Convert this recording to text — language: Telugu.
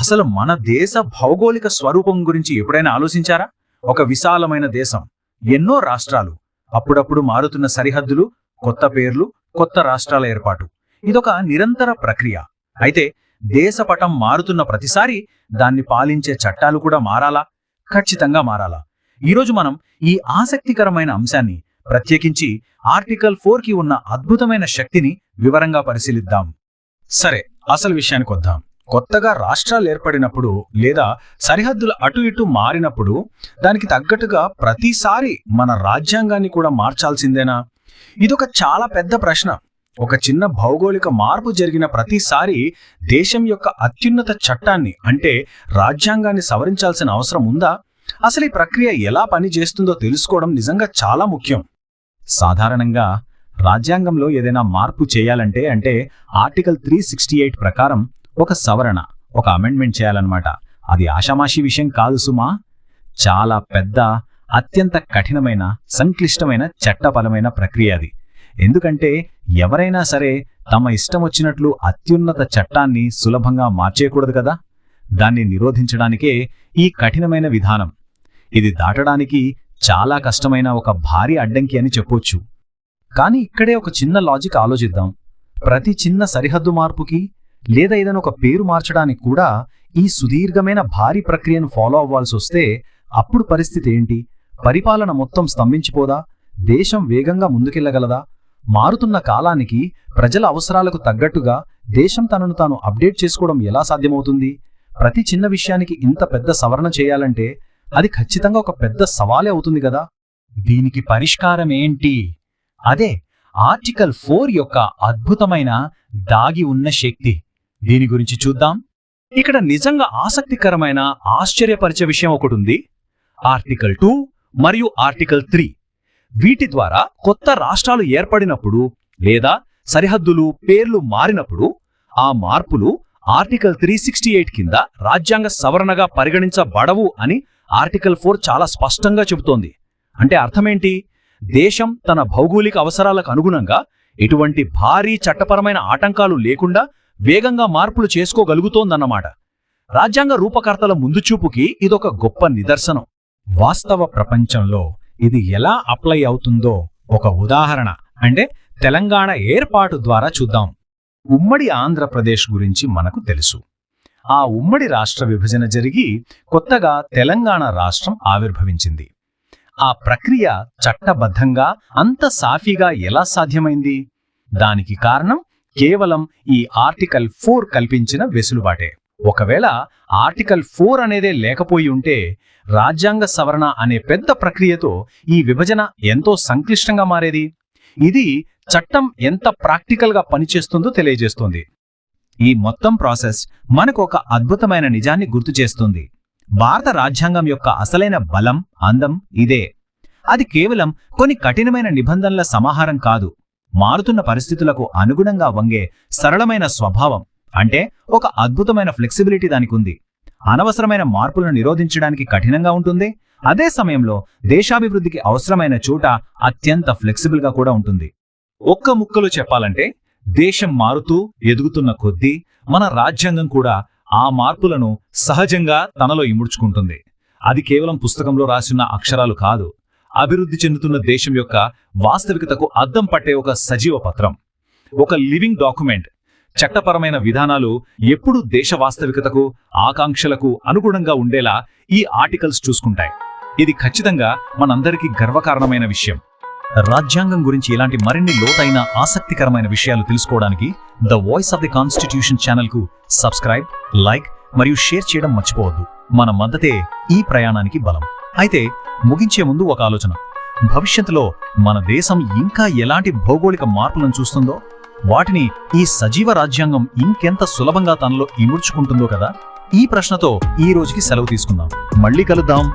అసలు మన దేశ భౌగోళిక స్వరూపం గురించి ఎప్పుడైనా ఆలోచించారా? ఒక విశాలమైన దేశం, ఎన్నో రాష్ట్రాలు, అప్పుడప్పుడు మారుతున్న సరిహద్దులు, కొత్త పేర్లు, కొత్త రాష్ట్రాల ఏర్పాటు. ఇదొక నిరంతర ప్రక్రియ. అయితే దేశపటం మారుతున్న ప్రతిసారి దాన్ని పాలించే చట్టాలు కూడా మారాలా? ఖచ్చితంగా మారాలా. ఈరోజు మనం ఈ ఆసక్తికరమైన అంశాన్ని, ప్రత్యేకించి ఆర్టికల్ 4కి ఉన్న అద్భుతమైన శక్తిని వివరంగా పరిశీలిద్దాం. సరే, అసలు విషయానికి వద్దాం. కొత్తగా రాష్ట్రాలు ఏర్పడినప్పుడు లేదా సరిహద్దులు అటు ఇటు మారినప్పుడు దానికి తగ్గట్టుగా ప్రతిసారి మన రాజ్యాంగాన్ని కూడా మార్చాల్సిందేనా? ఇదొక చాలా పెద్ద ప్రశ్న. ఒక చిన్న భౌగోళిక మార్పు జరిగిన ప్రతిసారి దేశం యొక్క అత్యున్నత చట్టాన్ని అంటే రాజ్యాంగాన్ని సవరించాల్సిన అవసరం ఉందా? అసలు ఈ ప్రక్రియ ఎలా పనిచేస్తుందో తెలుసుకోవడం నిజంగా చాలా ముఖ్యం. సాధారణంగా రాజ్యాంగంలో ఏదైనా మార్పు చేయాలంటే అంటే ఆర్టికల్ 368 ప్రకారం ఒక సవరణ, ఒక అమెండ్మెంట్ చేయాలన్నమాట. అది ఆషామాషీ విషయం కాదు సుమా. చాలా పెద్ద, అత్యంత కఠినమైన, సంక్లిష్టమైన చట్టపరమైన ప్రక్రియ అది. ఎందుకంటే ఎవరైనా సరే తమ ఇష్టం వచ్చినట్లు అత్యున్నత చట్టాన్ని సులభంగా మార్చేయకూడదు కదా. దాన్ని నిరోధించడానికే ఈ కఠినమైన విధానం. ఇది దాటడానికి చాలా కష్టమైన ఒక భారీ అడ్డంకి అని చెప్పొచ్చు. కానీ ఇక్కడే ఒక చిన్న లాజిక్ ఆలోచిద్దాం. ప్రతి చిన్న సరిహద్దు మార్పుకి లేదా ఏదైనా ఒక పేరు మార్చడానికి కూడా ఈ సుదీర్ఘమైన భారీ ప్రక్రియను ఫాలో అవ్వాల్సి వస్తే అప్పుడు పరిస్థితి ఏంటి? పరిపాలన మొత్తం స్తంభించిపోదా? దేశం వేగంగా ముందుకెళ్లగలదా? మారుతున్న కాలానికి, ప్రజల అవసరాలకు తగ్గట్టుగా దేశం తనను తాను అప్డేట్ చేసుకోవడం ఎలా సాధ్యమవుతుంది? ప్రతి చిన్న విషయానికి ఇంత పెద్ద సవరణ చేయాలంటే అది ఖచ్చితంగా ఒక పెద్ద సవాలే అవుతుంది కదా. దీనికి పరిష్కారం ఏంటి? అదే ఆర్టికల్ 4 యొక్క అద్భుతమైన దాగి ఉన్న శక్తి. దీని గురించి చూద్దాం. ఇక్కడ నిజంగా ఆసక్తికరమైన, ఆశ్చర్యపరిచే విషయం ఒకటుంది. ఆర్టికల్ 2 మరియు ఆర్టికల్ 3 వీటి ద్వారా కొత్త రాష్ట్రాలు ఏర్పడినప్పుడు లేదా సరిహద్దులు, పేర్లు మారినప్పుడు ఆ మార్పులు ఆర్టికల్ 368 కింద రాజ్యాంగ సవరణగా పరిగణించబడవు అని ఆర్టికల్ 4 చాలా స్పష్టంగా చెబుతోంది. అంటే అర్థమేంటి? దేశం తన భౌగోళిక అవసరాలకు అనుగుణంగా ఎటువంటి భారీ చట్టపరమైన ఆటంకాలు లేకుండా వేగంగా మార్పులు చేసుకోగలుగుతోందన్నమాట. రాజ్యాంగ రూపకర్తల ముందుచూపుకి ఇదొక గొప్ప నిదర్శనం. వాస్తవ ప్రపంచంలో ఇది ఎలా అప్లై అవుతుందో ఒక ఉదాహరణ అంటే తెలంగాణ ఏర్పాటు ద్వారా చూద్దాం. ఉమ్మడి ఆంధ్రప్రదేశ్ గురించి మనకు తెలుసు. ఆ ఉమ్మడి రాష్ట్ర విభజన జరిగి కొత్తగా తెలంగాణ రాష్ట్రం ఆవిర్భవించింది. ఆ ప్రక్రియ చట్టబద్ధంగా అంత సాఫీగా ఎలా సాధ్యమైంది? దానికి కారణం కేవలం ఈ ఆర్టికల్ 4 కల్పించిన వెసులుబాటే. ఒకవేళ ఆర్టికల్ 4 అనేదే లేకపోయి ఉంటే రాజ్యాంగ సవరణ అనే పెద్ద ప్రక్రియతో ఈ విభజన ఎంతో సంక్లిష్టంగా మారేది. ఇది చట్టం ఎంత ప్రాక్టికల్గా పనిచేస్తుందో తెలియజేస్తుంది. ఈ మొత్తం ప్రాసెస్ మనకు ఒక అద్భుతమైన నిజాన్ని గుర్తు చేస్తుంది. భారత రాజ్యాంగం యొక్క అసలైన బలం, అందం ఇదే. అది కేవలం కొన్ని కఠినమైన నిబంధనల సమాహారం కాదు. మారుతున్న పరిస్థితులకు అనుగుణంగా వంగే సరళమైన స్వభావం, అంటే ఒక అద్భుతమైన ఫ్లెక్సిబిలిటీ దానికుంది. అనవసరమైన మార్పులను నిరోధించడానికి కఠినంగా ఉంటుంది. అదే సమయంలో దేశాభివృద్ధికి అవసరమైన చోట అత్యంత ఫ్లెక్సిబుల్గా కూడా ఉంటుంది. ఒక్క ముక్కలో చెప్పాలంటే దేశం మారుతూ ఎదుగుతున్న కొద్దీ మన రాజ్యాంగం కూడా ఆ మార్పులను సహజంగా తనలో ఇముడ్చుకుంటుంది. అది కేవలం పుస్తకంలో రాసిన అక్షరాలు కాదు. అభివృద్ధి చెందుతున్న దేశం యొక్క వాస్తవికతకు అద్దం పట్టే ఒక సజీవ పత్రం, ఒక లివింగ్ డాక్యుమెంట్. చట్టపరమైన విధానాలు ఎప్పుడూ దేశ వాస్తవికతకు, ఆకాంక్షలకు అనుగుణంగా ఉండేలా ఈ ఆర్టికల్స్ చూసుకుంటాయి. ఇది ఖచ్చితంగా మనందరికీ గర్వకారణమైన విషయం. రాజ్యాంగం గురించి ఇలాంటి మరిన్ని లోతైన, ఆసక్తికరమైన విషయాలు తెలుసుకోవడానికి the voice of the constitution ఛానల్కు సబ్స్క్రైబ్, లైక్ మరియు షేర్ చేయడం మర్చిపోవద్దు. మన మద్దతే ఈ ప్రయాణానికి బలం. అయితే ముగించే ముందు ఒక ఆలోచన. భవిష్యత్తులో మన దేశం ఇంకా ఎలాంటి భౌగోళిక మార్పులను చూస్తుందో, వాటిని ఈ సజీవ రాజ్యాంగం ఇంకెంత సులభంగా తనలో ఇముడ్చుకుంటుందో కదా. ఈ ప్రశ్నతో ఈ రోజుకి సెలవు తీసుకుందాం. మళ్ళీ కలుద్దాం.